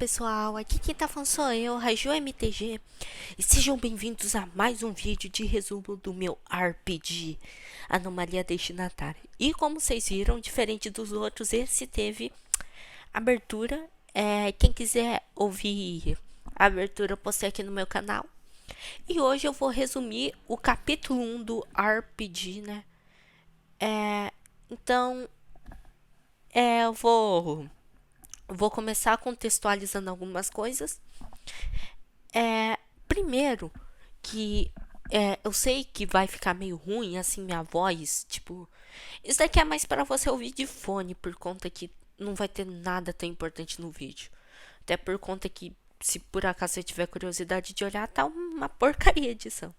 pessoal, aqui quem tá falando sou eu, Raju MTG, e sejam bem-vindos a mais um vídeo de resumo do meu RPG, Anomalia Destinatária. E como vocês viram, diferente dos outros, esse teve abertura. Quem quiser ouvir a abertura, eu postei aqui no meu canal. E hoje eu vou resumir o capítulo 1 do RPG, né? Então, eu vou começar contextualizando algumas coisas. Primeiro, que eu sei que vai ficar meio ruim, assim, minha voz. Tipo, isso daqui é mais para você ouvir de fone, por conta que não vai ter nada tão importante no vídeo. Até por conta que, se por acaso você tiver curiosidade de olhar, tá uma porcaria a edição.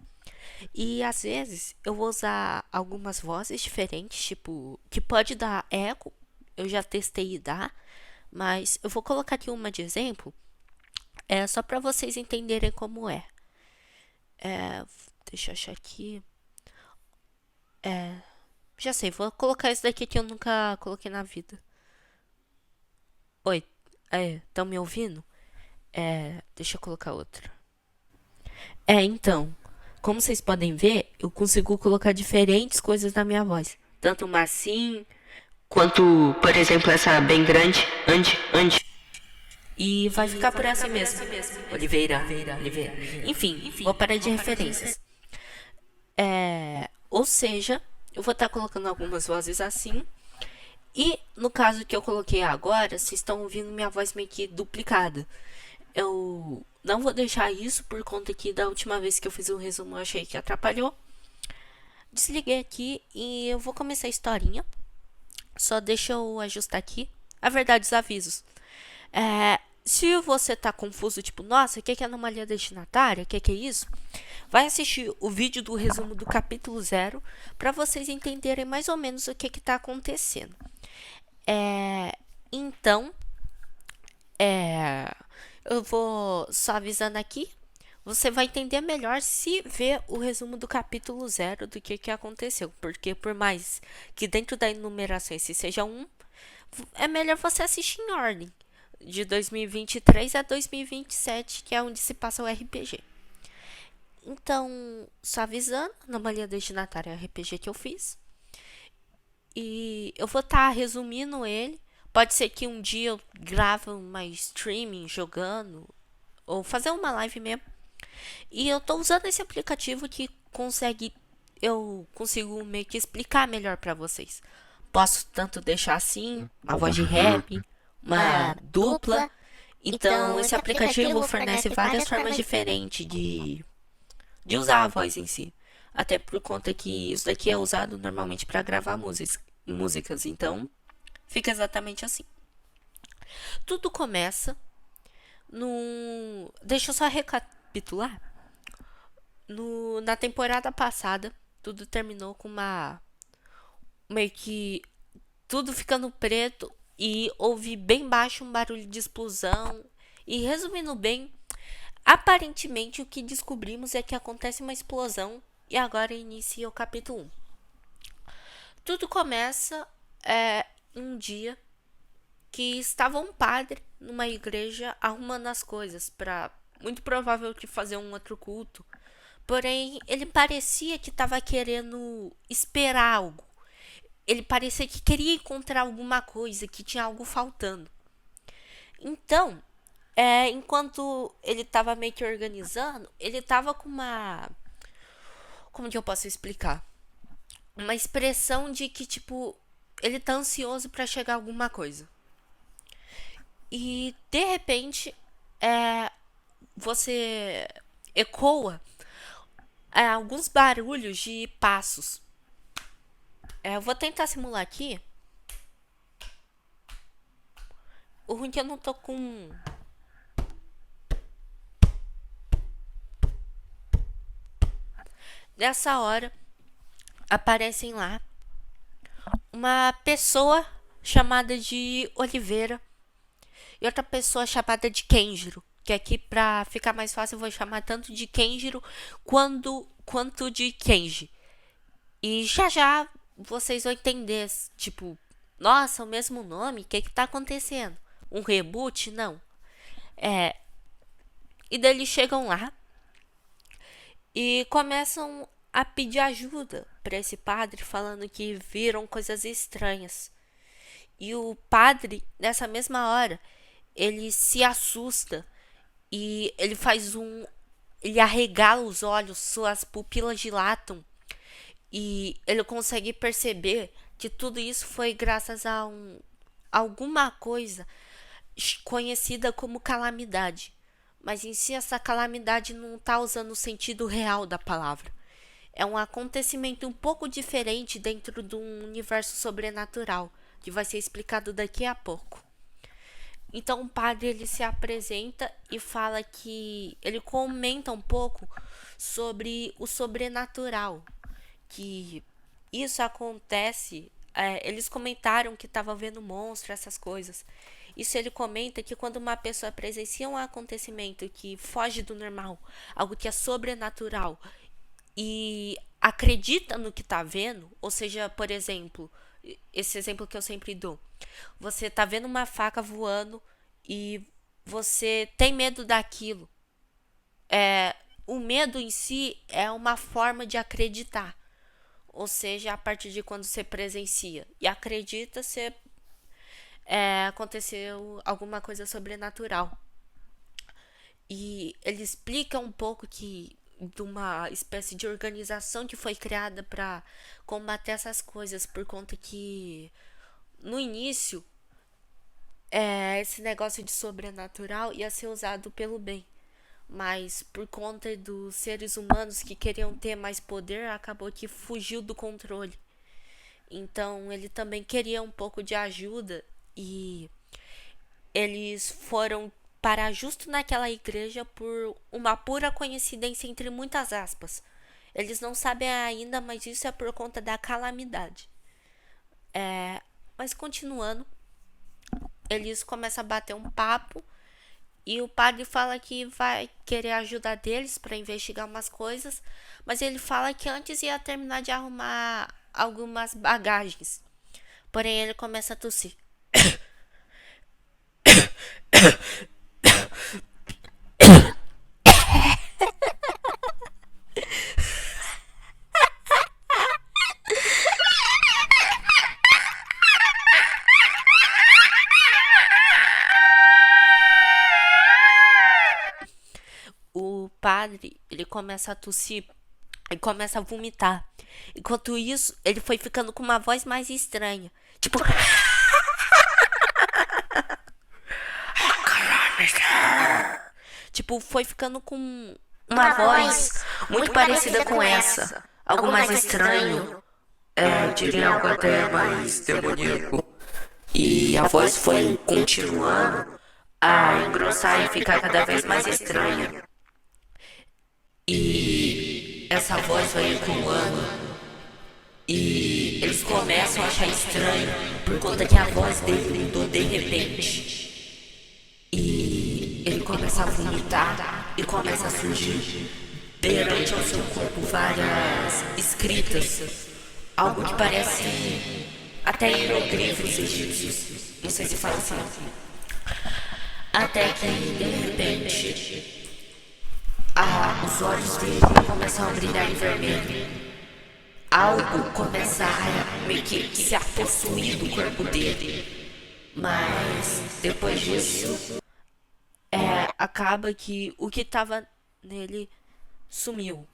E às vezes eu vou usar algumas vozes diferentes, tipo, que pode dar eco. Eu já testei e dá, mas eu vou colocar aqui uma de exemplo, só para vocês entenderem como é. Deixa eu achar aqui. Já sei, vou colocar esse daqui que eu nunca coloquei na vida. Oi, estão me ouvindo? Deixa eu colocar outra. Então, como vocês podem ver, eu consigo colocar diferentes coisas na minha voz. Tanto uma assim, quanto, por exemplo, essa bem grande, ande. E vai ficar por assim mesmo. Oliveira. Enfim, vou parar de referências. Ou seja, eu vou estar colocando algumas vozes assim. E no caso que eu coloquei agora, vocês estão ouvindo minha voz meio que duplicada. Eu não vou deixar isso por conta que da última vez que eu fiz um resumo eu achei que atrapalhou. Desliguei aqui e eu vou começar a historinha. Só deixa eu ajustar aqui. A verdade, os avisos. Se você tá confuso, tipo, nossa, o que é anomalia destinatária? O que é isso? Vai assistir o vídeo do resumo do capítulo 0 para vocês entenderem mais ou menos o que tá acontecendo. Então, eu vou só avisando aqui. Você vai entender melhor se ver o resumo do capítulo 0 do que aconteceu. Porque por mais que dentro da enumeração esse seja é melhor você assistir em ordem. De 2023 a 2027, que é onde se passa o RPG. Então, só avisando, Anomalia Destinatária é o RPG que eu fiz. E eu vou estar resumindo ele. Pode ser que um dia eu grave uma streaming jogando, ou fazer uma live mesmo. E eu tô usando esse aplicativo que eu consigo meio que explicar melhor para vocês. Posso tanto deixar assim, uma voz de rap, uma dupla. Então, esse aplicativo fornece várias formas diferentes de usar a voz em si. Até por conta que isso daqui é usado normalmente para gravar músicas. Então, fica exatamente assim. Tudo começa no. Deixa eu só recapitular. Na temporada passada, tudo terminou com uma. Meio que. Tudo ficando preto e ouvi bem baixo um barulho de explosão. E resumindo bem, aparentemente o que descobrimos é que acontece uma explosão e agora inicia o capítulo 1. Tudo começa um dia que estava um padre numa igreja arrumando as coisas para muito provável que fazer um outro culto. Porém, ele parecia que estava querendo esperar algo. Ele parecia que queria encontrar alguma coisa, que tinha algo faltando. Então, enquanto ele estava meio que organizando, ele estava com uma. Como que eu posso explicar? Uma expressão de que, tipo, ele tá ansioso para chegar alguma coisa. E de repente, você ecoa alguns barulhos de passos. Eu vou tentar simular aqui. O ruim é que eu não tô com. Nessa hora, aparecem lá uma pessoa chamada de Oliveira e outra pessoa chamada de Kenjiro. Que aqui, pra ficar mais fácil, eu vou chamar tanto de Kenjiro quanto de Kenji. E já já vocês vão entender, tipo, nossa, o mesmo nome? O que tá acontecendo? Um reboot? Não. É, e daí eles chegam lá e começam a pedir ajuda para esse padre, falando que viram coisas estranhas. E o padre, nessa mesma hora, ele se assusta e ele faz um. Ele arregala os olhos, suas pupilas dilatam e ele consegue perceber que tudo isso foi graças a alguma coisa conhecida como calamidade. Mas em si, essa calamidade não está usando o sentido real da palavra. É um acontecimento um pouco diferente dentro de um universo sobrenatural, que vai ser explicado daqui a pouco. Então o padre ele se apresenta e fala que ele comenta um pouco sobre o sobrenatural, que isso acontece. Eles comentaram que estava vendo monstro, essas coisas. Isso ele comenta que quando uma pessoa presencia um acontecimento que foge do normal, algo que é sobrenatural, e acredita no que está vendo, ou seja, por exemplo, esse exemplo que eu sempre dou, você está vendo uma faca voando e você tem medo daquilo. O medo em si é uma forma de acreditar, ou seja, a partir de quando você presencia e acredita, você aconteceu alguma coisa sobrenatural. E ele explica um pouco que de uma espécie de organização que foi criada para combater essas coisas, por conta que no início esse negócio de sobrenatural ia ser usado pelo bem, mas por conta dos seres humanos que queriam ter mais poder, acabou que fugiu do controle. Então ele também queria um pouco de ajuda e eles foram parar justo naquela igreja por uma pura coincidência entre muitas aspas. Eles não sabem ainda, mas isso é por conta da calamidade. Mas continuando, eles começam a bater um papo e o padre fala que vai querer ajudar deles para investigar umas coisas, mas ele fala que antes ia terminar de arrumar algumas bagagens. Porém, ele começa a tossir. O padre, ele começa a tossir e começa a vomitar. Enquanto isso, ele foi ficando com uma voz mais estranha. Tipo. Tipo, foi ficando com uma voz muito parecida com essa. Algo mais estranho. Eu diria algo até mais demoníaco. E a voz foi continuando a engrossar e ficar cada vez mais estranha. E essa voz vai ecoando. E eles começam a achar estranho por conta que a voz dele mudou de repente. E ele começa a vomitar e começa a surgir perante ao seu corpo várias escritas. Algo que parece até hieroglifos egípcios. Não sei se fala assim. Até que de repente os olhos dele começam a brilhar em vermelho. Algo começa a meio que se possuir do corpo dele. Mas depois disso acaba que o que tava nele sumiu.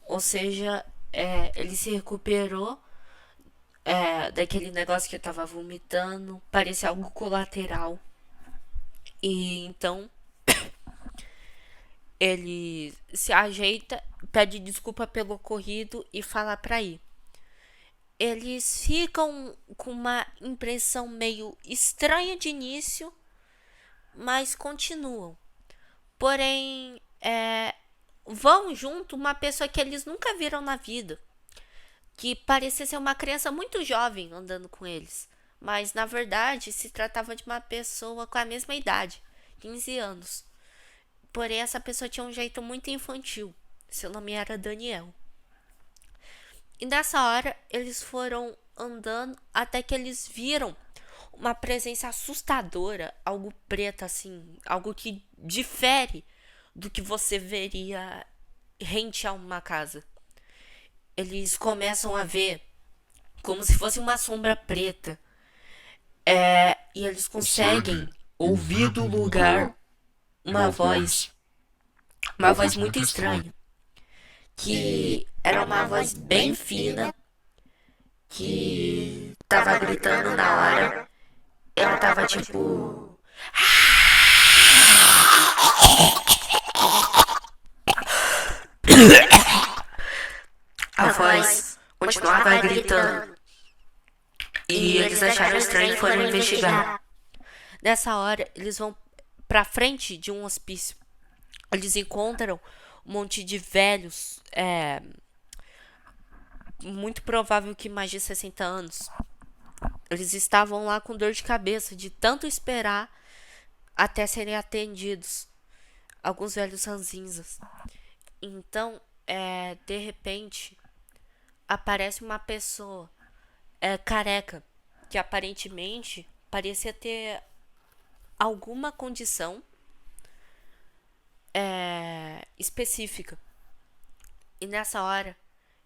Ou seja, ele se recuperou daquele negócio que tava vomitando. Parecia algo colateral. E então ele se ajeita, pede desculpa pelo ocorrido e fala pra ir. Eles ficam com uma impressão meio estranha de início, mas continuam. Porém, vão junto uma pessoa que eles nunca viram na vida, que parecia ser uma criança muito jovem andando com eles, mas na verdade se tratava de uma pessoa com a mesma idade, 15 anos. Porém, essa pessoa tinha um jeito muito infantil. Seu nome era Daniel. E nessa hora eles foram andando até que eles viram uma presença assustadora, algo preto assim, algo que difere do que você veria rente a uma casa. Eles começam a ver como se fosse uma sombra preta. E eles conseguem ouvir do lugar uma voz, uma voz muito estranha, que era uma voz bem fina, que tava gritando na hora. Ela tava tipo. A voz continuava gritando. E eles acharam estranho e foram investigar. Nessa hora, eles vão pra frente de um hospício. Eles encontram um monte de velhos, muito provável que mais de 60 anos. Eles estavam lá com dor de cabeça, de tanto esperar até serem atendidos. Alguns velhos ranzinzas. Então, de repente, aparece uma pessoa careca, que aparentemente parecia ter alguma condição específica. E nessa hora,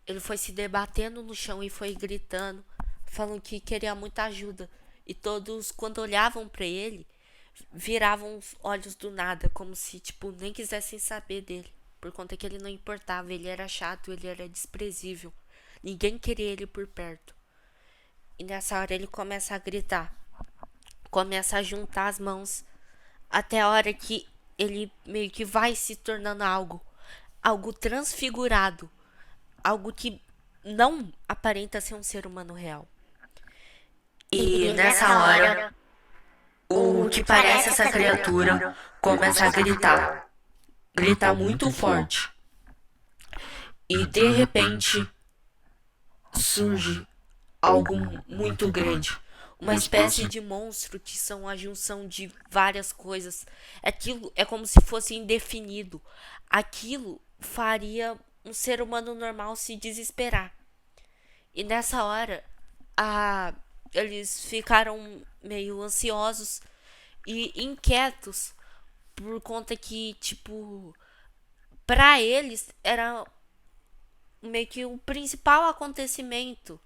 ele foi se debatendo no chão e foi gritando, falando que queria muita ajuda. E todos, quando olhavam para ele, viravam os olhos do nada, como se, tipo, nem quisessem saber dele. Por conta que ele não importava, ele era chato, ele era desprezível. Ninguém queria ele por perto. E nessa hora ele começa a gritar. Começa a juntar as mãos. Até a hora que ele meio que vai se tornando algo transfigurado. Algo que não aparenta ser um ser humano real. E nessa hora, o que parece essa criatura começa a gritar. Gritar muito forte. E de repente surge algo muito grande. Uma espécie de monstro que são a junção de várias coisas. Aquilo é como se fosse indefinido. Aquilo faria um ser humano normal se desesperar. E nessa hora, eles ficaram meio ansiosos e inquietos por conta que, tipo, pra eles era meio que o principal acontecimento,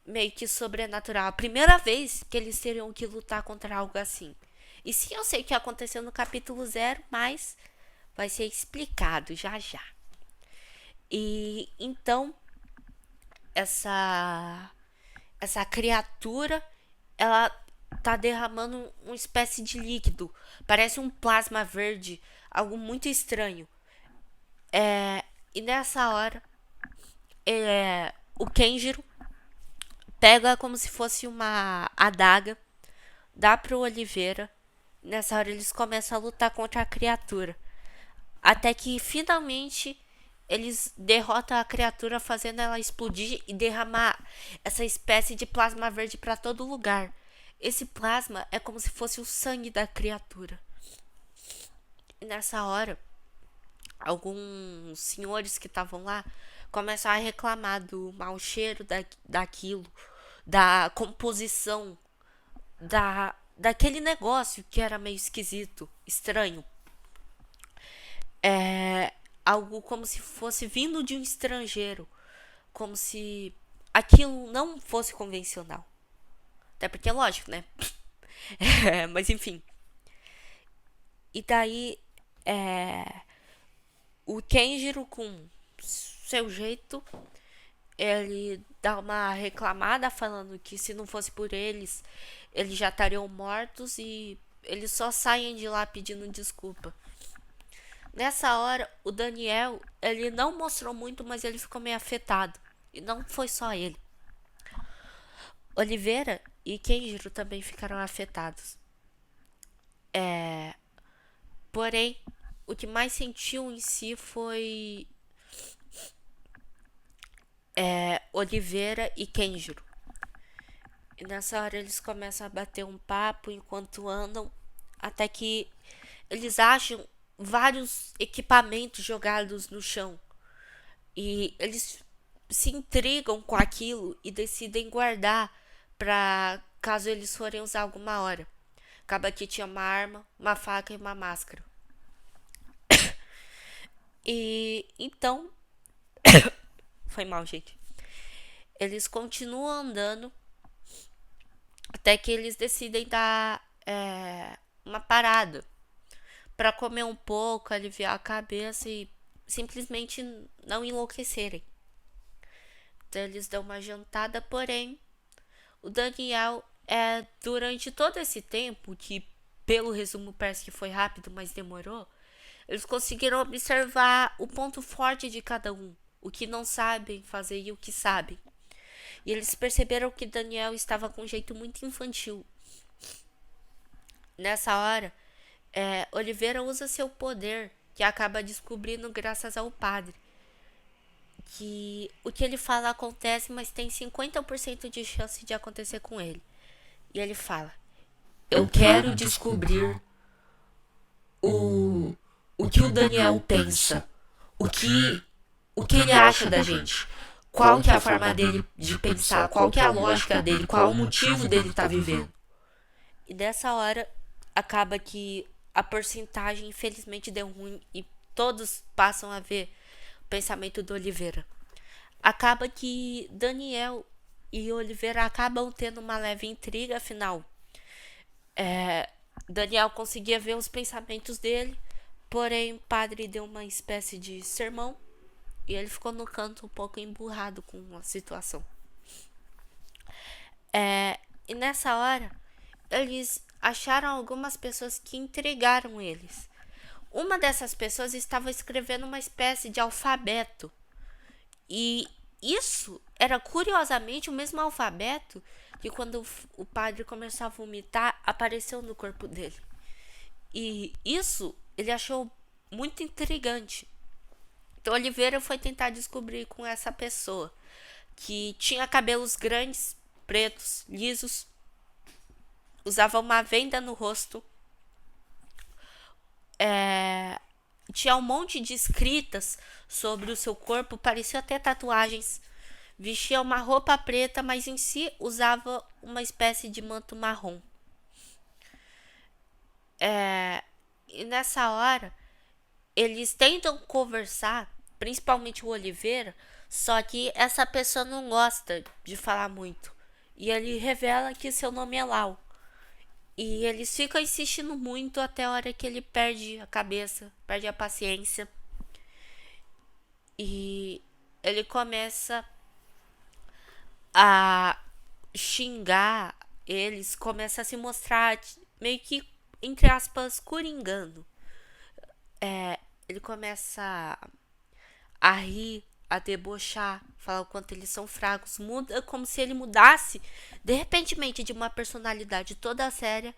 meio que sobrenatural. A primeira vez que eles teriam que lutar contra algo assim. E sim, eu sei o que aconteceu no capítulo 0, mas vai ser explicado já já. E então essa criatura, ela tá derramando uma espécie de líquido, parece um plasma verde, algo muito estranho. E nessa hora, o Kenjiro pega como se fosse uma adaga, dá pro Oliveira. Nessa hora eles começam a lutar contra a criatura, até que finalmente eles derrotam a criatura, fazendo ela explodir e derramar essa espécie de plasma verde para todo lugar. Esse plasma é como se fosse o sangue da criatura. E nessa hora, alguns senhores que estavam lá começam a reclamar do mau cheiro daquilo, da composição, daquele negócio que era meio esquisito, estranho. Algo como se fosse vindo de um estrangeiro, como se aquilo não fosse convencional. Até porque é lógico, né? Mas enfim. E daí, o Kenjiro, com seu jeito, ele dá uma reclamada falando que se não fosse por eles já estariam mortos, e eles só saem de lá pedindo desculpa. Nessa hora, o Daniel, ele não mostrou muito, mas ele ficou meio afetado. E não foi só ele. Oliveira e Kenjiro também ficaram afetados. Porém, o que mais sentiu em si foi Oliveira e Kenjiro. E nessa hora eles começam a bater um papo enquanto andam, até que eles acham vários equipamentos jogados no chão. E eles se intrigam com aquilo e decidem guardar para caso eles forem usar alguma hora. Acaba que tinha uma arma, uma faca e uma máscara. E então, foi mal, gente. Eles continuam andando até que eles decidem dar uma parada para comer um pouco, aliviar a cabeça e simplesmente não enlouquecerem. Então eles dão uma jantada, porém o Daniel durante todo esse tempo, que pelo resumo parece que foi rápido, mas demorou, eles conseguiram observar o ponto forte de cada um, o que não sabem fazer e o que sabem. E eles perceberam que Daniel estava com um jeito muito infantil. Nessa hora, Oliveira usa seu poder, que acaba descobrindo graças ao padre, que o que ele fala acontece, mas tem 50% de chance de acontecer com ele. E ele fala: Eu quero descobrir o que o Daniel pensa, o que ele acha da gente, qual que é a forma dele de pensar, qual que é a lógica dele, qual é o motivo dele estar vivendo. E dessa hora acaba que a porcentagem infelizmente deu ruim e todos passam a ver o pensamento do Oliveira. Acaba que Daniel e Oliveira acabam tendo uma leve intriga, afinal. Daniel conseguia ver os pensamentos dele, porém o padre deu uma espécie de sermão e ele ficou no canto um pouco emburrado com a situação. E nessa hora, eles acharam algumas pessoas que intrigaram eles. Uma dessas pessoas estava escrevendo uma espécie de alfabeto. E isso era curiosamente o mesmo alfabeto que quando o padre começou a vomitar, apareceu no corpo dele. E isso ele achou muito intrigante. Então Oliveira foi tentar descobrir com essa pessoa, que tinha cabelos grandes, pretos, lisos, usava uma venda no rosto, tinha um monte de escritas sobre o seu corpo, parecia até tatuagens, vestia uma roupa preta, mas em si usava uma espécie de manto marrom. E nessa hora, eles tentam conversar, principalmente o Oliveira, só que essa pessoa não gosta de falar muito. E ele revela que seu nome é Lau. E eles ficam insistindo muito até a hora que ele perde a cabeça, perde a paciência. E ele começa a xingar eles, começa a se mostrar meio que, entre aspas, coringando. Ele começa a rir, a debochar, falar o quanto eles são fracos. Muda como se ele mudasse de repentemente de uma personalidade toda séria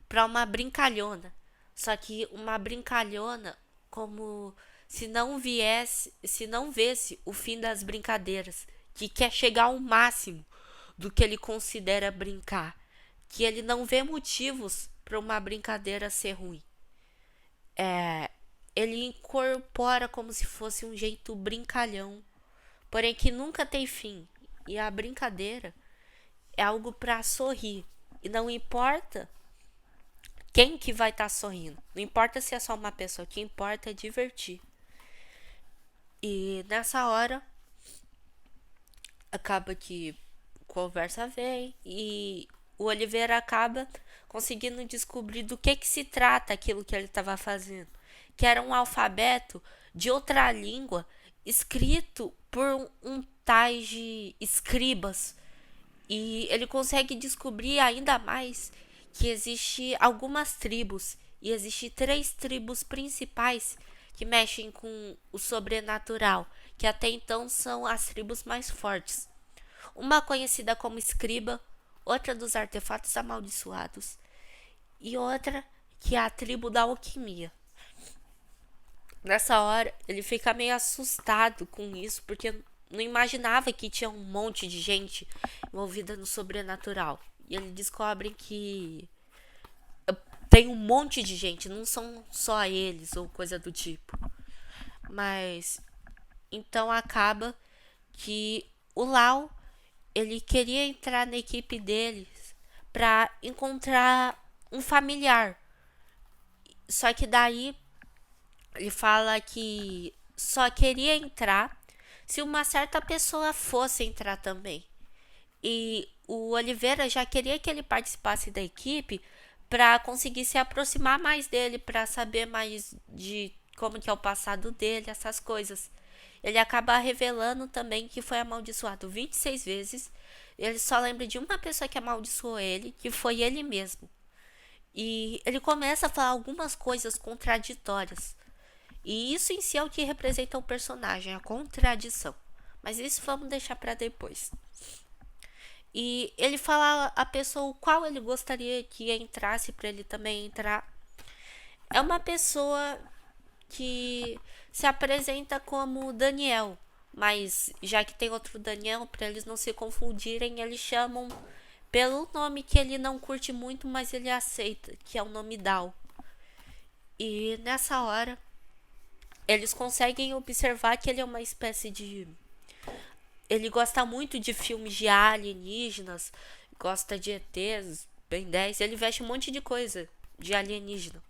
para uma brincalhona. Só que uma brincalhona como se não visse o fim das brincadeiras, que quer chegar ao máximo do que ele considera brincar, que ele não vê motivos para uma brincadeira ser ruim. Ele incorpora como se fosse um jeito brincalhão, porém que nunca tem fim. E a brincadeira é algo para sorrir. E não importa quem que vai estar sorrindo. Não importa se é só uma pessoa. O que importa é divertir. E nessa hora, acaba que conversa vem e o Oliveira acaba conseguindo descobrir do que se trata aquilo que ele estava fazendo, que era um alfabeto de outra língua escrito por um tais de escribas. E ele consegue descobrir ainda mais que existe algumas tribos, e existe 3 tribos principais que mexem com o sobrenatural, que até então são as tribos mais fortes. Uma conhecida como escriba, outra dos artefatos amaldiçoados e outra que é a tribo da alquimia. Nessa hora, ele fica meio assustado com isso, porque não imaginava que tinha um monte de gente envolvida no sobrenatural. E ele descobre que tem um monte de gente, não são só eles ou coisa do tipo. Mas então acaba que o Lau, ele queria entrar na equipe deles pra encontrar um familiar. Só que daí ele fala que só queria entrar se uma certa pessoa fosse entrar também. E o Oliveira já queria que ele participasse da equipe para conseguir se aproximar mais dele, para saber mais de como que é o passado dele, essas coisas. Ele acaba revelando também que foi amaldiçoado 26 vezes. Ele só lembra de uma pessoa que amaldiçoou ele, que foi ele mesmo. E ele começa a falar algumas coisas contraditórias. E isso em si é o que representa o personagem, a contradição. Mas isso vamos deixar para depois. E ele fala a pessoa qual ele gostaria que entrasse para ele também entrar. É uma pessoa que se apresenta como Daniel, mas já que tem outro Daniel, para eles não se confundirem, eles chamam pelo nome que ele não curte muito, mas ele aceita, que é o nome Dal. E nessa hora, eles conseguem observar que ele é uma espécie de. Ele gosta muito de filmes de alienígenas, gosta de ETs, Ben 10, ele veste um monte de coisa de alienígena.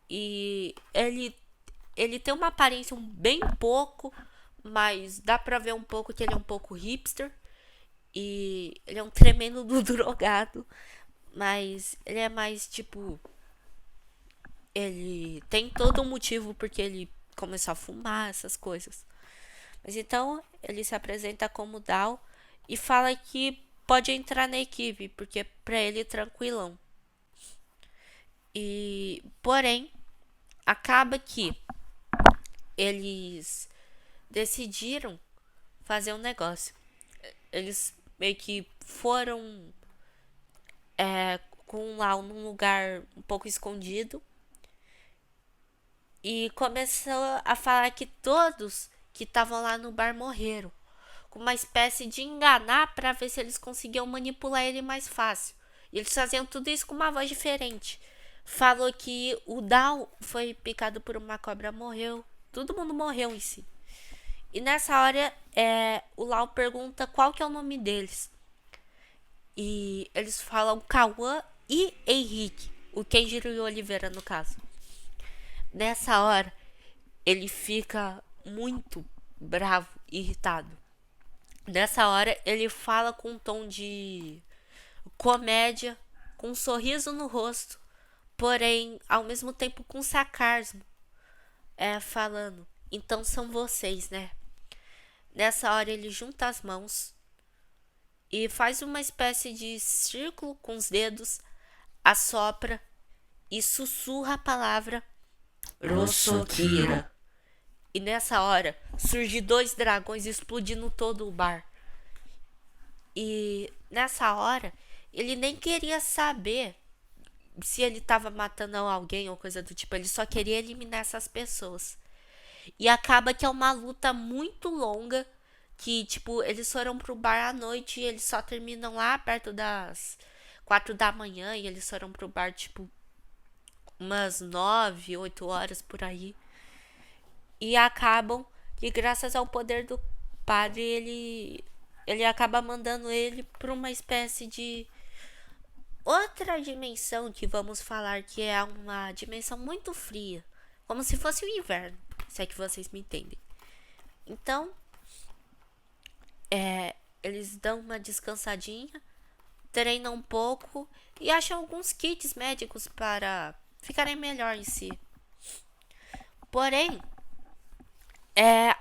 E ele tem uma aparência bem pouco, mas dá pra ver um pouco que ele é um pouco hipster. E ele é um tremendo do drogado, mas ele é mais tipo. Ele tem todo um motivo porque ele começou a fumar, essas coisas. Mas então ele se apresenta como Dal e fala que pode entrar na equipe, porque pra ele é tranquilão. E porém, acaba que eles decidiram fazer um negócio. Eles meio que foram com lá num lugar um pouco escondido e começou a falar que todos que estavam lá no bar morreram, com uma espécie de enganar para ver se eles conseguiam manipular ele mais fácil. E eles faziam tudo isso com uma voz diferente. Falou que o Dal foi picado por uma cobra, morreu. Todo mundo morreu em si. E nessa hora, o Lau pergunta qual que é o nome deles. E eles falam Cauã e Henrique. O Kenjiro e o Oliveira, no caso. Nessa hora, ele fica muito bravo, irritado. Nessa hora, ele fala com um tom de comédia, com um sorriso no rosto, porém, ao mesmo tempo com sarcasmo. Falando, então são vocês, né? Nessa hora, ele junta as mãos e faz uma espécie de círculo com os dedos, assopra e sussurra a palavra Rossokira. E nessa hora surge 2 dragões explodindo todo o bar. E nessa hora ele nem queria saber se ele estava matando alguém ou coisa do tipo. Ele só queria eliminar essas pessoas. E acaba que é uma luta muito longa. Que tipo, eles foram pro bar à noite e eles só terminam lá perto das 4 da manhã. E eles foram pro bar tipo umas 9, 8 horas por aí. E acabam que graças ao poder do padre ele acaba mandando ele para uma espécie de outra dimensão que vamos falar que é uma dimensão muito fria, como se fosse o inverno, se é que vocês me entendem. Então, eles dão uma descansadinha, treinam um pouco e acham alguns kits médicos para ficarem melhor em si. Porém,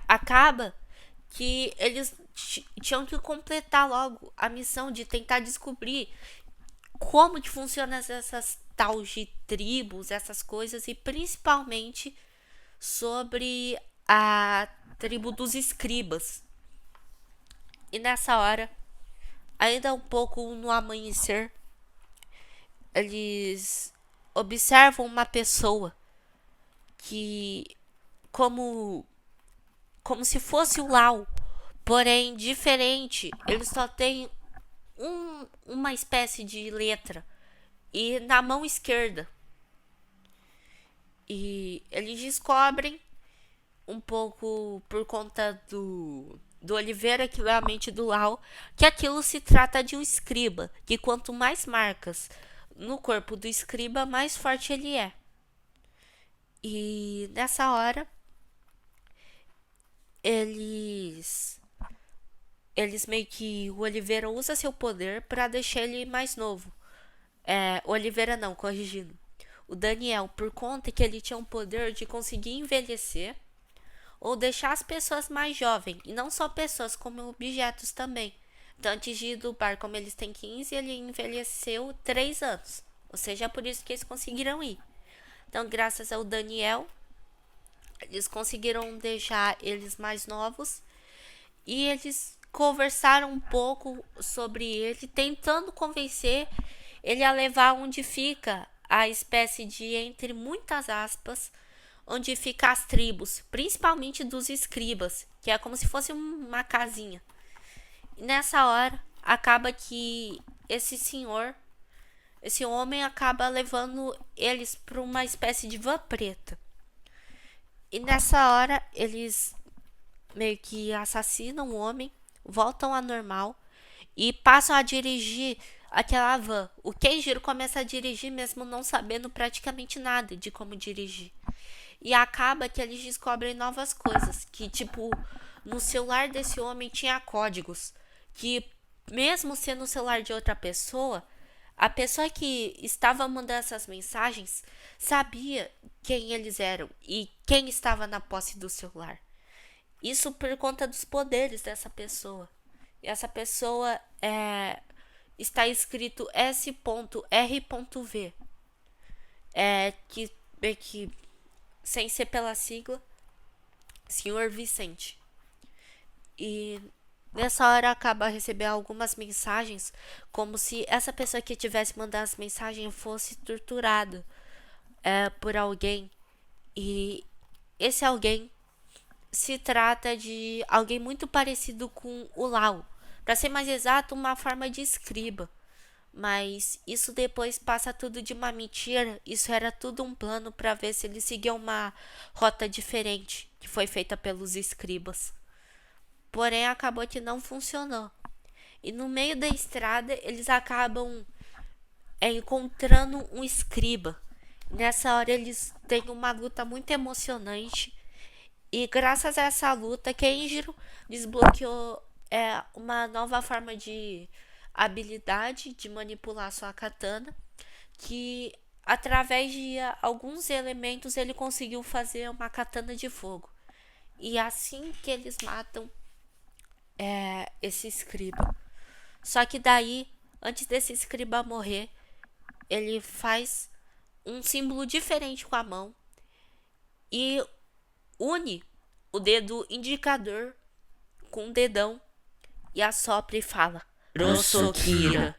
acaba que eles tinham que completar logo a missão de tentar descobrir como que funcionam essas tal de tribos, essas coisas, e principalmente sobre a tribo dos escribas. E nessa hora, ainda um pouco no amanhecer, eles observam uma pessoa que como se fosse o Lau, porém diferente. Ele só tem uma espécie de letra e na mão esquerda. E eles descobrem um pouco por conta do Oliveira, que lê a mente do Lau, que aquilo se trata de um escriba, que quanto mais marcas no corpo do escriba, mais forte ele é. E nessa hora, eles meio que o Oliveira usa seu poder para deixar ele mais novo. O Oliveira não, corrigindo. O Daniel, por conta que ele tinha um poder de conseguir envelhecer ou deixar as pessoas mais jovens, e não só pessoas, como objetos também. Então, antes de ir do bar, como eles têm 15, ele envelheceu 3 anos. Ou seja, é por isso que eles conseguiram ir. Então, graças ao Daniel, eles conseguiram deixar eles mais novos e eles conversaram um pouco sobre ele, tentando convencer ele a levar onde fica a espécie de, entre muitas aspas, onde fica as tribos, principalmente dos escribas, que é como se fosse uma casinha. E nessa hora, acaba que esse homem acaba levando eles para uma espécie de van preta. E nessa hora, eles meio que assassinam o homem, voltam ao normal e passam a dirigir aquela van. O Kenjiro começa a dirigir mesmo não sabendo praticamente nada de como dirigir. E acaba que eles descobrem novas coisas, que tipo, no celular desse homem tinha códigos, que mesmo sendo o celular de outra pessoa, a pessoa que estava mandando essas mensagens sabia quem eles eram e quem estava na posse do celular. Isso por conta dos poderes dessa pessoa. E essa pessoa está escrito S.R.V. Que sem ser pela sigla, Senhor Vicente. E nessa hora acaba recebendo algumas mensagens, como se essa pessoa que tivesse mandado as mensagens fosse torturada por alguém. E esse alguém se trata de alguém muito parecido com o Lau. Para ser mais exato, uma forma de escriba. Mas isso depois passa tudo de uma mentira. Isso era tudo um plano para ver se eles seguiam uma rota diferente que foi feita pelos escribas. Porém, acabou que não funcionou. E no meio da estrada, eles acabam encontrando um escriba. Nessa hora, eles têm uma luta muito emocionante. E graças a essa luta, Kenjiro desbloqueou uma nova forma de habilidade de manipular sua katana, que através de alguns elementos ele conseguiu fazer uma katana de fogo. E assim que eles matam esse escriba. Só que daí, antes desse escriba morrer, ele faz um símbolo diferente com a mão e une o dedo indicador com o dedão e assopra e fala Rosokira.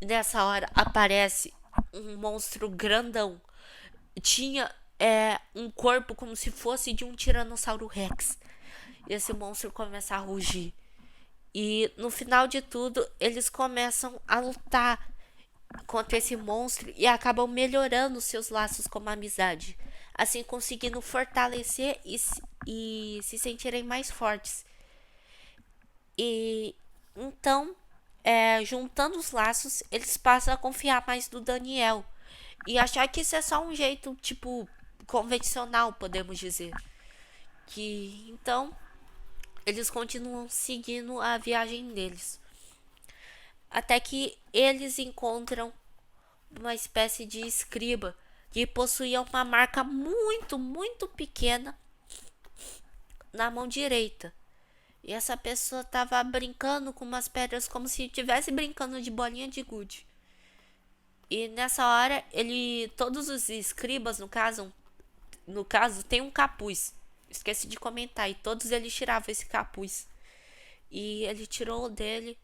Nessa hora aparece um monstro grandão. Tinha um corpo como se fosse de um Tiranossauro Rex. E esse monstro começa a rugir. E no final de tudo, eles começam a lutar contra esse monstro e acabam melhorando seus laços como amizade, assim conseguindo fortalecer e se sentirem mais fortes. E então, juntando os laços, eles passam a confiar mais no Daniel e achar que isso é só um jeito tipo convencional, podemos dizer. Que então eles continuam seguindo a viagem deles. Até que eles encontram uma espécie de escriba que possuía uma marca muito, muito pequena na mão direita. E essa pessoa estava brincando com umas pedras como se estivesse brincando de bolinha de gude. E nessa hora, todos os escribas, no caso, tem um capuz. Esqueci de comentar. E todos eles tiravam esse capuz. E ele tirou o dele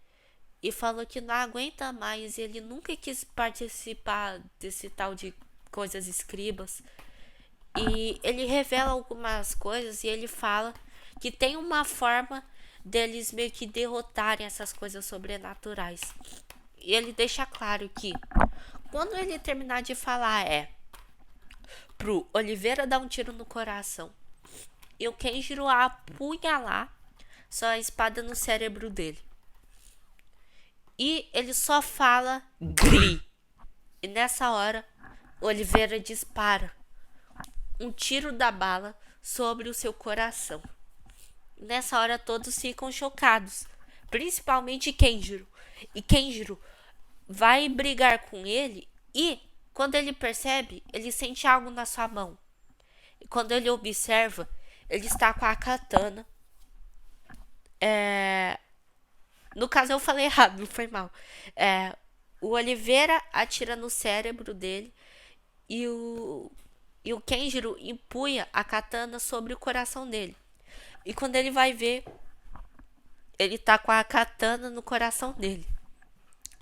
e falou que não aguenta mais. Ele nunca quis participar desse tal de coisas escribas. E ele revela algumas coisas e ele fala que tem uma forma deles meio que derrotarem essas coisas sobrenaturais. E ele deixa claro que quando ele terminar de falar pro Oliveira dar um tiro no coração e o Kenjiro apunhalar, só a espada no cérebro dele. E ele só fala Gri. E nessa hora, Oliveira dispara um tiro da bala sobre o seu coração. Nessa hora todos ficam chocados, principalmente Kenjiro. E Kenjiro vai brigar com ele e quando ele percebe, ele sente algo na sua mão. E quando ele observa, ele está com a katana. No caso eu falei errado, não foi mal. O Oliveira atira no cérebro dele e o Kenjiro empunha a katana sobre o coração dele. E quando ele vai ver, ele tá com a katana no coração dele.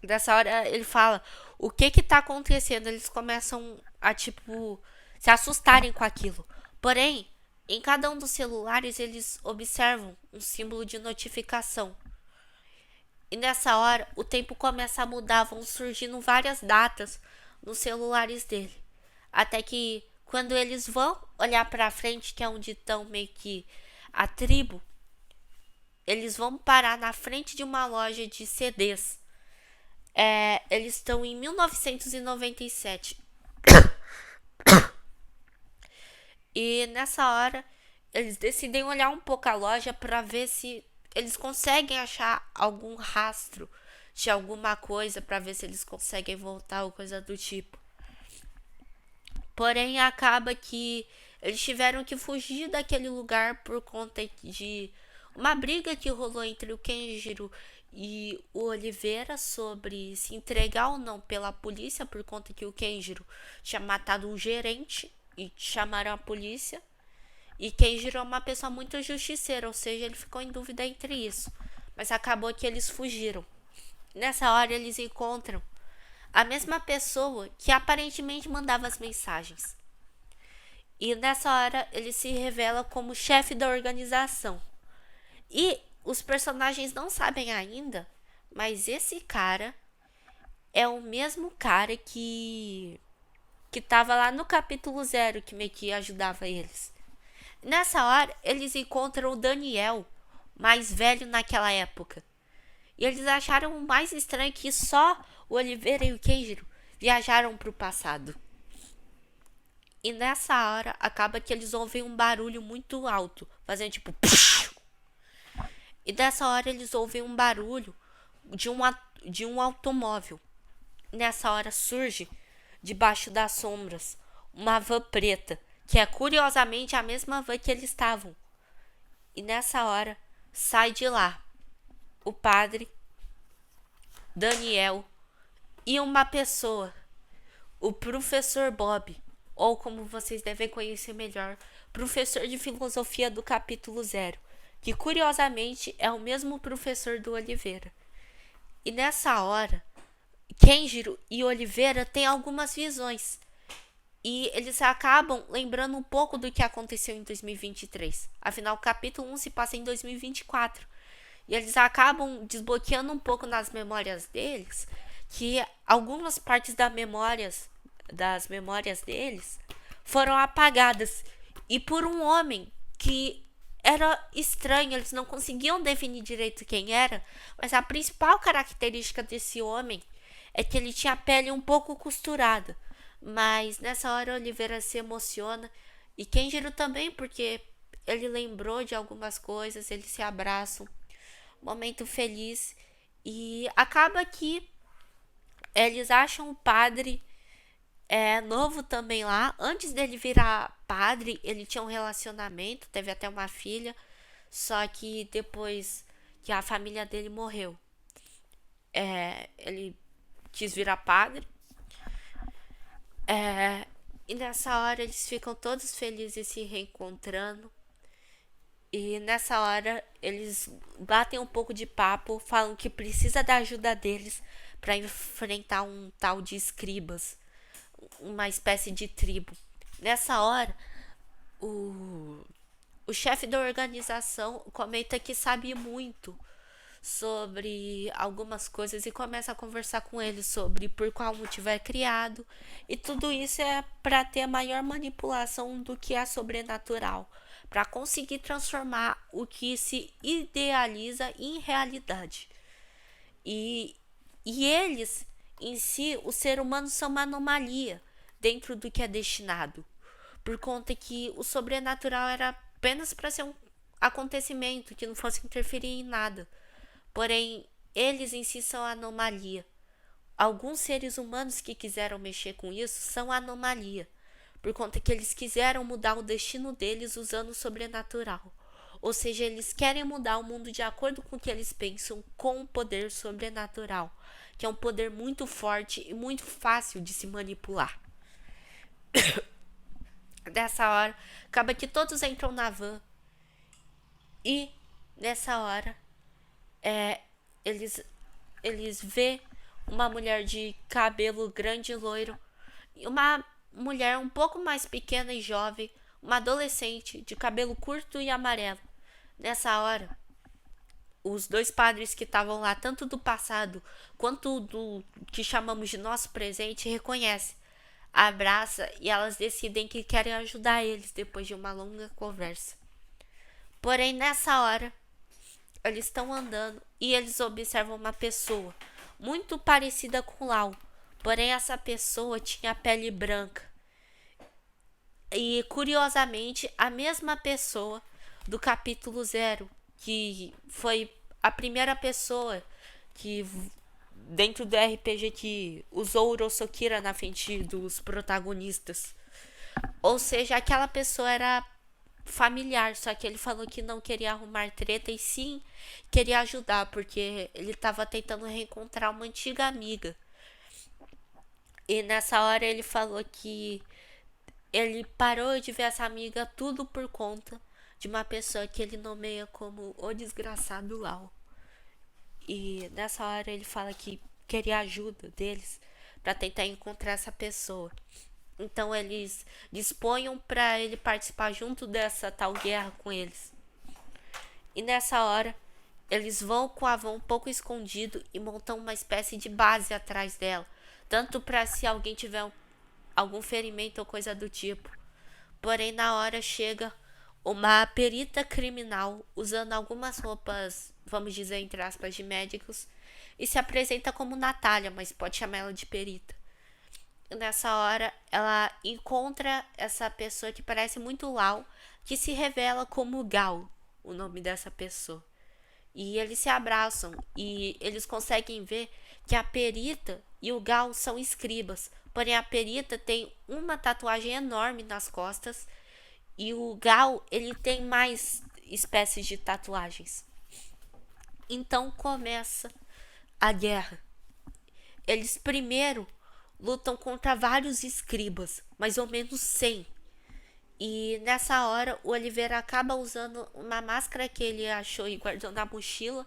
Nessa hora ele fala, o que tá acontecendo? Eles começam a, se assustarem com aquilo. Porém, em cada um dos celulares eles observam um símbolo de notificação. E nessa hora o tempo começa a mudar, vão surgindo várias datas nos celulares dele. Até que quando eles vão olhar pra frente, que é onde estão meio que a tribo, eles vão parar na frente de uma loja de CDs. Eles estão em 1997. E nessa hora eles decidem olhar um pouco a loja para ver se eles conseguem achar algum rastro de alguma coisa, para ver se eles conseguem voltar ou coisa do tipo. Porém, acaba que eles tiveram que fugir daquele lugar por conta de uma briga que rolou entre o Kenjiro e o Oliveira sobre se entregar ou não pela polícia, por conta que o Kenjiro tinha matado um gerente e chamaram a polícia. E Kenjiro é uma pessoa muito justiceira, ou seja, ele ficou em dúvida entre isso. Mas acabou que eles fugiram. Nessa hora eles encontram a mesma pessoa que aparentemente mandava as mensagens. E nessa hora ele se revela como chefe da organização. E os personagens não sabem ainda, mas esse cara é o mesmo cara que tava lá no capítulo 0, que meio que ajudava eles. Nessa hora, eles encontram o Daniel, mais velho naquela época. E eles acharam mais estranho que só o Oliveira e o Kenjiro viajaram para o passado. E nessa hora, acaba que eles ouvem um barulho muito alto, fazendo tipo... E nessa hora, eles ouvem um barulho de um automóvel. Nessa hora, surge, debaixo das sombras, uma van preta, que é curiosamente a mesma van que eles estavam. E nessa hora, sai de lá o padre, Daniel e uma pessoa, o professor Bob, ou como vocês devem conhecer melhor, professor de filosofia do capítulo 0, que curiosamente é o mesmo professor do Oliveira. E nessa hora, Kenjiro e Oliveira têm algumas visões. E eles acabam lembrando um pouco do que aconteceu em 2023. Afinal, o capítulo 1 se passa em 2024. E eles acabam desbloqueando um pouco nas memórias deles, que algumas partes das memórias deles foram apagadas. E por um homem que era estranho, eles não conseguiam definir direito quem era, mas a principal característica desse homem é que ele tinha a pele um pouco costurada. Mas nessa hora Oliveira se emociona e Kenjiro também, porque ele lembrou de algumas coisas, eles se abraçam, momento feliz. E acaba que eles acham o padre novo também lá. Antes dele virar padre, ele tinha um relacionamento, teve até uma filha, só que depois que a família dele morreu, ele quis virar padre. E nessa hora eles ficam todos felizes se reencontrando. E nessa hora eles batem um pouco de papo, falam que precisa da ajuda deles para enfrentar um tal de escribas, uma espécie de tribo. Nessa hora, o chefe da organização comenta que sabe muito sobre algumas coisas e começa a conversar com ele sobre por qual motivo é criado, e tudo isso é para ter a maior manipulação do que é sobrenatural, para conseguir transformar o que se idealiza em realidade. E, e eles, em si, o ser humano são uma anomalia dentro do que é destinado, por conta que o sobrenatural era apenas para ser um acontecimento que não fosse interferir em nada. Porém, eles em si são anomalia. Alguns seres humanos que quiseram mexer com isso são anomalia, por conta que eles quiseram mudar o destino deles usando o sobrenatural. Ou seja, eles querem mudar o mundo de acordo com o que eles pensam com o poder sobrenatural, que é um poder muito forte e muito fácil de se manipular. Dessa hora, acaba que todos entram na van e nessa hora eles vê uma mulher de cabelo grande e loiro e uma mulher um pouco mais pequena e jovem, uma adolescente de cabelo curto e amarelo. Nessa hora, os dois padres que estavam lá, tanto do passado quanto do que chamamos de nosso presente, reconhecem, abraça e elas decidem que querem ajudar eles depois de uma longa conversa. Porém, nessa hora, eles estão andando e eles observam uma pessoa muito parecida com Lau. Porém, essa pessoa tinha pele branca. E, curiosamente, a mesma pessoa do capítulo 0, que foi a primeira pessoa que, dentro do RPG, que usou Urosokira na frente dos protagonistas. Ou seja, aquela pessoa era familiar, só que ele falou que não queria arrumar treta e sim queria ajudar, porque ele estava tentando reencontrar uma antiga amiga. E nessa hora ele falou que ele parou de ver essa amiga tudo por conta de uma pessoa que ele nomeia como o desgraçado Lau. E nessa hora ele fala que queria ajuda deles para tentar encontrar essa pessoa. Então eles dispõem para ele participar junto dessa tal guerra com eles. E nessa hora eles vão com a van um pouco escondido e montam uma espécie de base atrás dela, tanto para se alguém tiver algum ferimento ou coisa do tipo. Porém, na hora chega uma perita criminal usando algumas roupas, vamos dizer entre aspas, de médicos, e se apresenta como Natália, mas pode chamar ela de perita. Nessa hora, ela encontra essa pessoa que parece muito Lau, que se revela como Gal, o nome dessa pessoa. E eles se abraçam e eles conseguem ver que a perita e o Gal são escribas. Porém, a perita tem uma tatuagem enorme nas costas e o Gal, ele tem mais espécies de tatuagens. Então começa a guerra. Eles primeiro lutam contra vários escribas, mais ou menos 100. E nessa hora o Oliveira acaba usando uma máscara que ele achou e guardou na mochila.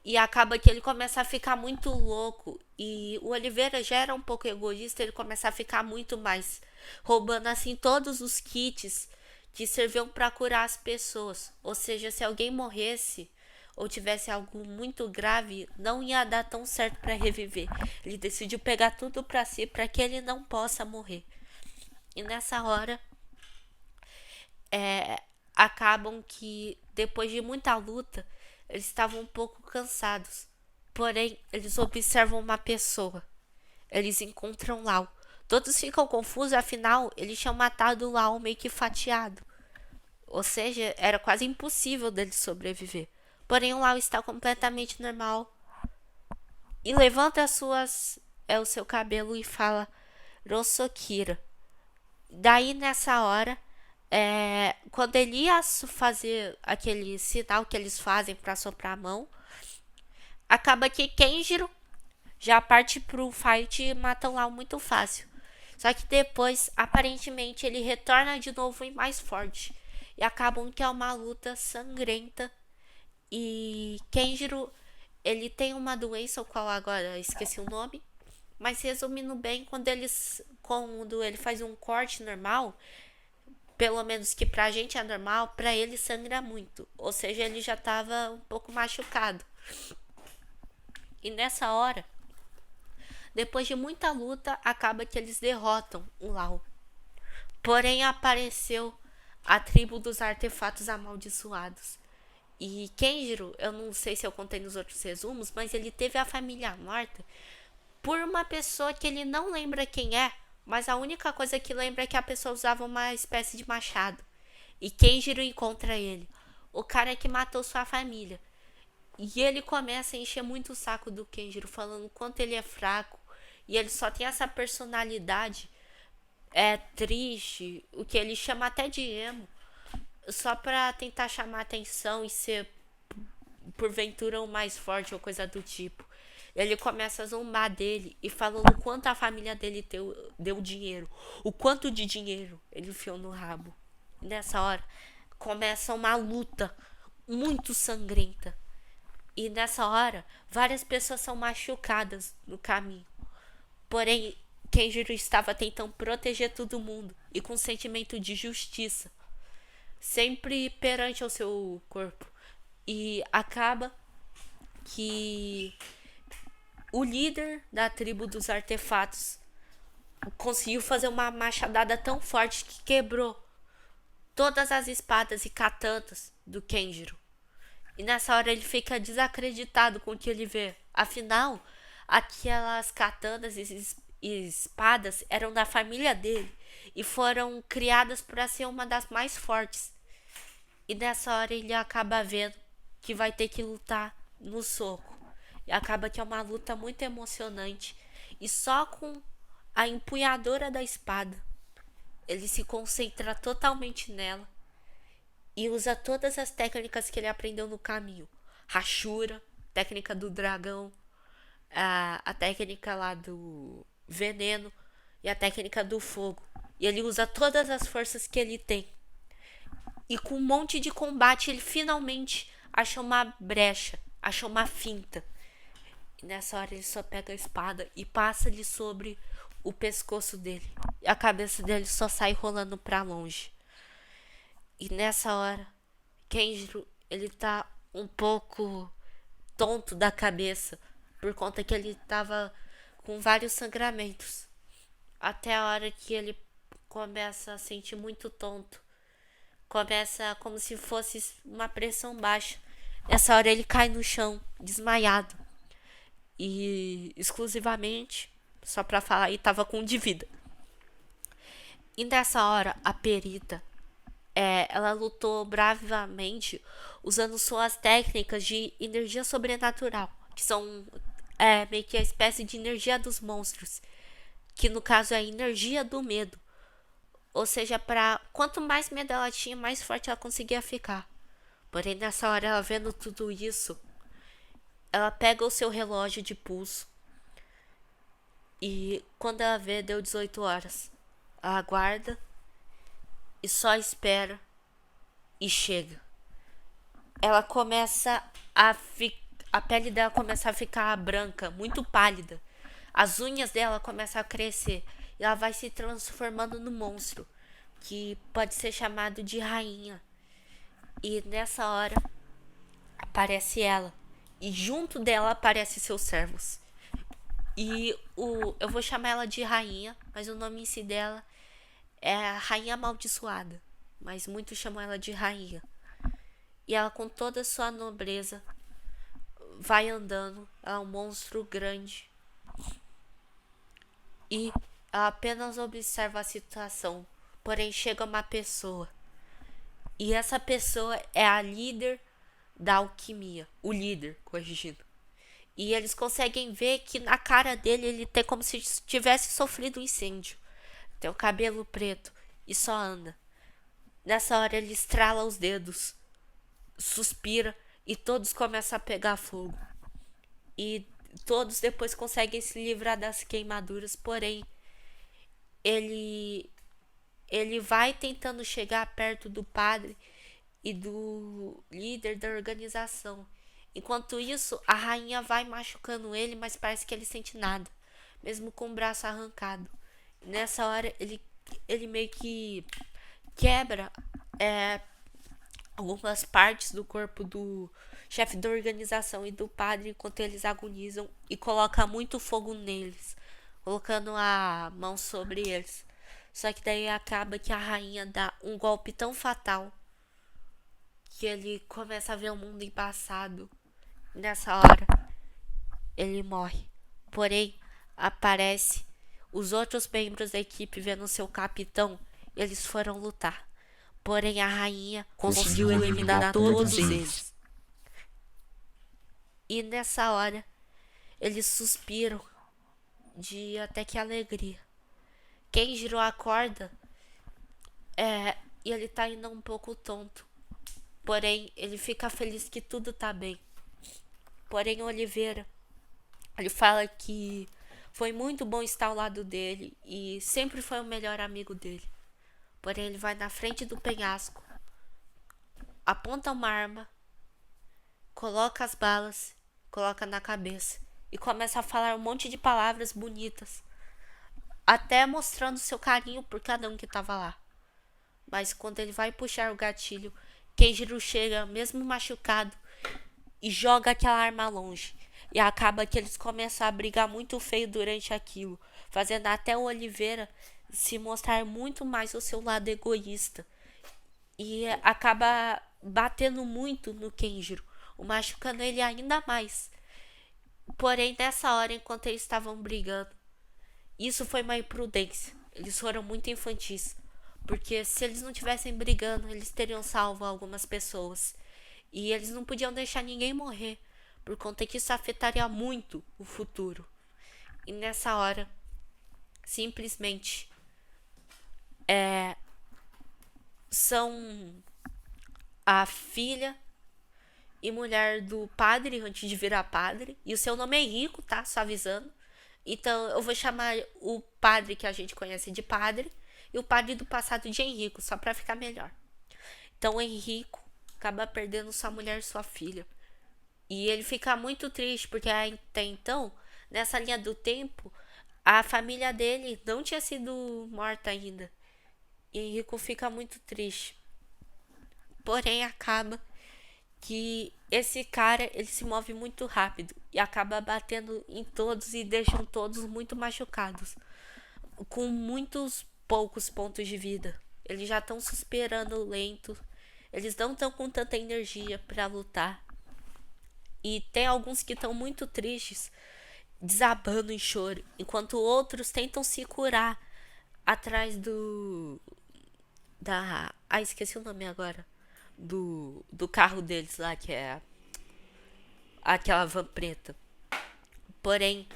E acaba que ele começa a ficar muito louco. E o Oliveira já era um pouco egoísta, ele começa a ficar muito mais, roubando assim todos os kits que serviam para curar as pessoas. Ou seja, se alguém morresse ou tivesse algo muito grave, não ia dar tão certo para reviver. Ele decidiu pegar tudo para si para que ele não possa morrer. E nessa hora acabam que depois de muita luta eles estavam um pouco cansados. Porém, eles observam uma pessoa. Eles encontram Lau. Todos ficam confusos, afinal, eles tinham matado Lau meio que fatiado. Ou seja, era quase impossível dele sobreviver. Porém, o Lau está completamente normal. E levanta o seu cabelo e fala Rosokira. Daí, nessa hora, quando ele ia fazer aquele sinal que eles fazem para soprar a mão, acaba que Kenjiro já parte pro fight e mata o Lau muito fácil. Só que depois, aparentemente, ele retorna de novo e mais forte. E acabam que é uma luta sangrenta. E Kenjiro, ele tem uma doença, o qual agora esqueci o nome. Mas resumindo bem, quando ele faz um corte normal, pelo menos que pra gente é normal, pra ele sangra muito. Ou seja, ele já tava um pouco machucado. E nessa hora, depois de muita luta, acaba que eles derrotam o Lau. Porém, apareceu a tribo dos artefatos amaldiçoados. E Kenjiro, eu não sei se eu contei nos outros resumos, mas ele teve a família morta por uma pessoa que ele não lembra quem é, mas a única coisa que lembra é que a pessoa usava uma espécie de machado. E Kenjiro encontra ele. O cara que matou sua família. E ele começa a encher muito o saco do Kenjiro, falando o quanto ele é fraco. E ele só tem essa personalidade triste, o que ele chama até de emo, só pra tentar chamar atenção e ser porventura o mais forte ou coisa do tipo. Ele começa a zombar dele e falando o quanto a família dele deu dinheiro, o quanto de dinheiro ele enfiou no rabo. E nessa hora começa uma luta muito sangrenta. E nessa hora várias pessoas são machucadas no caminho. Porém, Kenjiro estava tentando proteger todo mundo e com sentimento de justiça, sempre perante ao seu corpo. E acaba que o líder da tribo dos artefatos conseguiu fazer uma machadada tão forte que quebrou todas as espadas e katanas do Kenjiro. E nessa hora ele fica desacreditado com o que ele vê. Afinal, aquelas katanas e espadas eram da família dele e foram criadas para ser uma das mais fortes. E nessa hora ele acaba vendo que vai ter que lutar no soco. E acaba que é uma luta muito emocionante. E só com a empunhadora da espada, ele se concentra totalmente nela e usa todas as técnicas que ele aprendeu no caminho. Hashura, técnica do dragão, a técnica lá do veneno e a técnica do fogo. E ele usa todas as forças que ele tem. E com um monte de combate ele finalmente acha uma brecha, acha uma finta. E nessa hora ele só pega a espada e passa-lhe sobre o pescoço dele. E a cabeça dele só sai rolando pra longe. E nessa hora, Kenjiro, ele tá um pouco tonto da cabeça, por conta que ele tava com vários sangramentos. Até a hora que ele começa a sentir muito tonto. Começa como se fosse uma pressão baixa. Nessa hora ele cai no chão, desmaiado. E exclusivamente, só pra falar aí, tava com um de vida. E nessa hora, a perita, ela lutou bravamente usando suas técnicas de energia sobrenatural, que são meio que a espécie de energia dos monstros, que no caso é a energia do medo. Ou seja, quanto mais medo ela tinha, mais forte ela conseguia ficar. Porém, nessa hora, ela vendo tudo isso, ela pega o seu relógio de pulso e quando ela vê, deu 18 horas. Ela aguarda e só espera e chega. Ela começa a pele dela começa a ficar branca, muito pálida. As unhas dela começam a crescer e ela vai se transformando no monstro, que pode ser chamado de rainha. E nessa hora aparece ela. E junto dela aparecem seus servos. E eu vou chamar ela de rainha, mas o nome em si dela é a Rainha Amaldiçoada. Mas muitos chamam ela de rainha. E ela, com toda a sua nobreza, vai andando. Ela é um monstro grande. E ela apenas observa a situação. Porém, chega uma pessoa. E essa pessoa é a líder da alquimia. O líder, corrigindo. E eles conseguem ver que na cara dele ele tem como se tivesse sofrido um incêndio. Tem o cabelo preto e só anda. Nessa hora ele estrala os dedos, suspira e todos começam a pegar fogo. E todos depois conseguem se livrar das queimaduras, porém ele vai tentando chegar perto do padre e do líder da organização. Enquanto isso, a rainha vai machucando ele, mas parece que ele sente nada, mesmo com o braço arrancado. Nessa hora ele meio que quebra algumas partes do corpo do chefe da organização e do padre enquanto eles agonizam e coloca muito fogo neles, colocando a mão sobre eles. Só que daí acaba que a rainha dá um golpe tão fatal que ele começa a ver o mundo embaçado. Nessa hora, ele morre. Porém, aparece os outros membros da equipe vendo seu capitão. Eles foram lutar. Porém, a rainha conseguiu eliminar todos eles. E nessa hora, eles suspiram de até que alegria. Kenjiro acorda e ele tá ainda um pouco tonto. Porém, ele fica feliz que tudo tá bem. Porém, Oliveira, ele fala que foi muito bom estar ao lado dele e sempre foi o melhor amigo dele. Porém, ele vai na frente do penhasco, aponta uma arma, coloca as balas, coloca na cabeça e começa a falar um monte de palavras bonitas, até mostrando seu carinho por cada um que tava lá. Mas quando ele vai puxar o gatilho, Kenjiro chega, mesmo machucado, e joga aquela arma longe. E acaba que eles começam a brigar muito feio durante aquilo, fazendo até o Oliveira se mostrar muito mais o seu lado egoísta. E acaba batendo muito no Kenjiro, o machucando ele ainda mais. Porém, nessa hora, enquanto eles estavam brigando, isso foi uma imprudência. Eles foram muito infantis. Porque se eles não tivessem brigando, eles teriam salvo algumas pessoas. E eles não podiam deixar ninguém morrer, por conta que isso afetaria muito o futuro. E nessa hora, simplesmente, são a filha e mulher do padre antes de virar padre. E o seu nome é Henrico, tá? Só avisando. Então eu vou chamar o padre que a gente conhece de padre e o padre do passado de Henrico, só pra ficar melhor. Então o Henrico acaba perdendo sua mulher e sua filha. E ele fica muito triste, porque até então, nessa linha do tempo, a família dele não tinha sido morta ainda. E Henrico fica muito triste. Porém, acaba que esse cara, ele se move muito rápido e acaba batendo em todos e deixam todos muito machucados, com muitos poucos pontos de vida. Eles já estão suspirando lento, eles não estão com tanta energia para lutar. E tem alguns que estão muito tristes, desabando em choro, enquanto outros tentam se curar atrás esqueci o nome agora. Do carro deles lá, que é aquela van preta. Porém,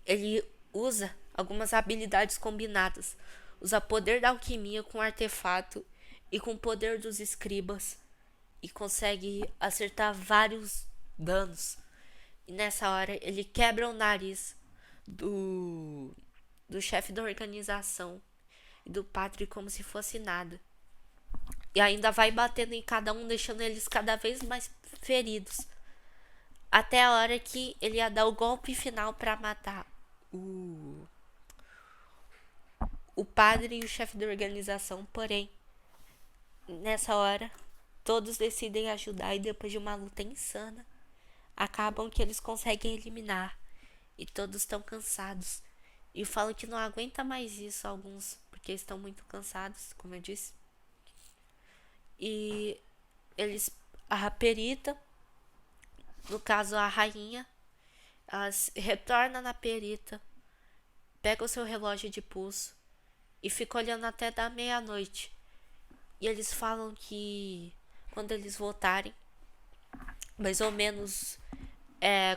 ele usa algumas habilidades combinadas. Usa poder da alquimia com artefato e com o poder dos escribas. E consegue acertar vários danos. E nessa hora ele quebra o nariz do chefe da organização e do padre como se fosse nada. E ainda vai batendo em cada um, deixando eles cada vez mais feridos. Até a hora que ele ia dar o golpe final para matar o padre e o chefe da organização. Porém, nessa hora, todos decidem ajudar e depois de uma luta insana, acabam que eles conseguem eliminar. E todos estão cansados. E falam que não aguenta mais isso, alguns, porque estão muito cansados, como eu disse. E eles, a perita, no caso a rainha, ela retorna na perita, pega o seu relógio de pulso e fica olhando até da meia-noite. E eles falam que quando eles voltarem, mais ou menos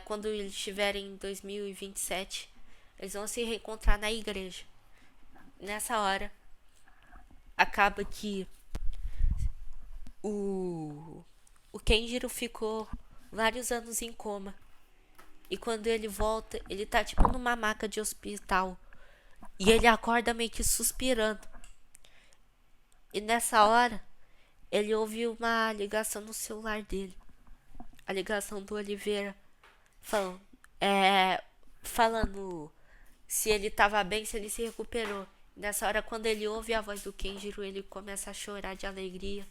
quando eles estiverem em 2027, eles vão se reencontrar na igreja. Nessa hora, acaba que o Kenjiro ficou vários anos em coma. E quando ele volta, ele tá tipo numa maca de hospital. E ele acorda meio que suspirando. E nessa hora, ele ouve uma ligação no celular dele. A ligação do Oliveira. Falando se ele tava bem, se ele se recuperou. Nessa hora, quando ele ouve a voz do Kenjiro, ele começa a chorar de alegria.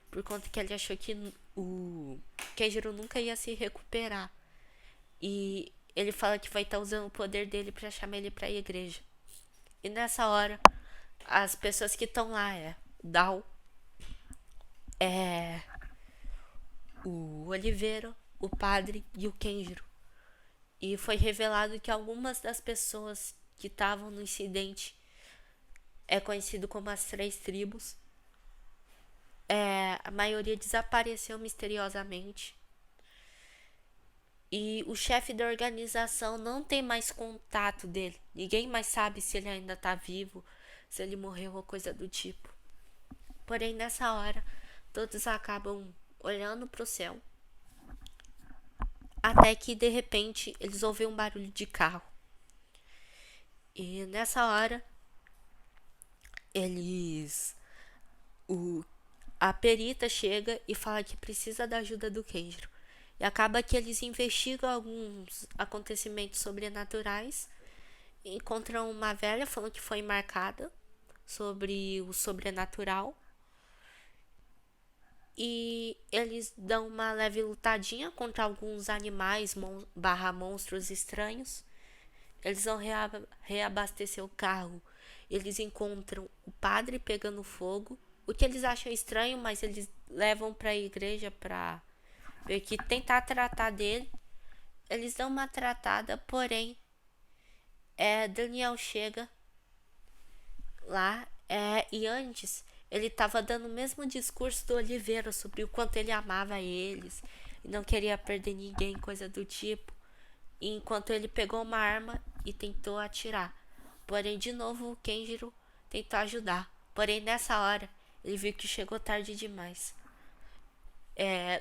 Por conta que ele achou que o Kenjiro nunca ia se recuperar. E ele fala que vai estar usando o poder dele para chamar ele para a igreja. E nessa hora, As pessoas que estão lá Dal, é o Oliveira, o padre e o Kenjiro. E foi revelado que algumas das pessoas que estavam no incidente é conhecido como as três tribos. A maioria desapareceu misteriosamente. E o chefe da organização não tem mais contato dele. Ninguém mais sabe se ele ainda tá vivo, se ele morreu ou coisa do tipo. Porém, nessa hora, todos acabam olhando pro céu. Até que, de repente, eles ouvem um barulho de carro. E nessa hora, eles. O, a perita chega e fala que precisa da ajuda do Kenjiro. E acaba que eles investigam alguns acontecimentos sobrenaturais. Encontram uma velha falando que foi marcada sobre o sobrenatural. E eles dão uma leve lutadinha contra alguns animais barra monstros estranhos. Eles vão reabastecer o carro. Eles encontram o padre pegando fogo. O que eles acham estranho, mas eles levam para a igreja para ver que tentar tratar dele. Eles dão uma tratada, porém Daniel chega lá e antes ele estava dando o mesmo discurso do Oliveira sobre o quanto ele amava eles e não queria perder ninguém, coisa do tipo. Enquanto ele pegou uma arma e tentou atirar. Porém, de novo, o Kenjiro tentou ajudar. Porém, nessa hora, ele viu que chegou tarde demais.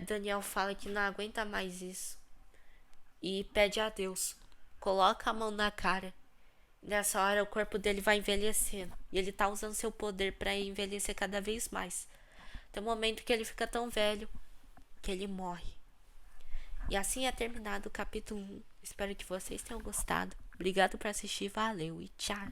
Daniel fala que não aguenta mais isso e pede a Deus. Coloca a mão na cara. Nessa hora, o corpo dele vai envelhecendo e ele tá usando seu poder para envelhecer cada vez mais. Tem um momento que ele fica tão velho que ele morre. E assim é terminado o capítulo 1. Espero que vocês tenham gostado. Obrigado por assistir, valeu e tchau.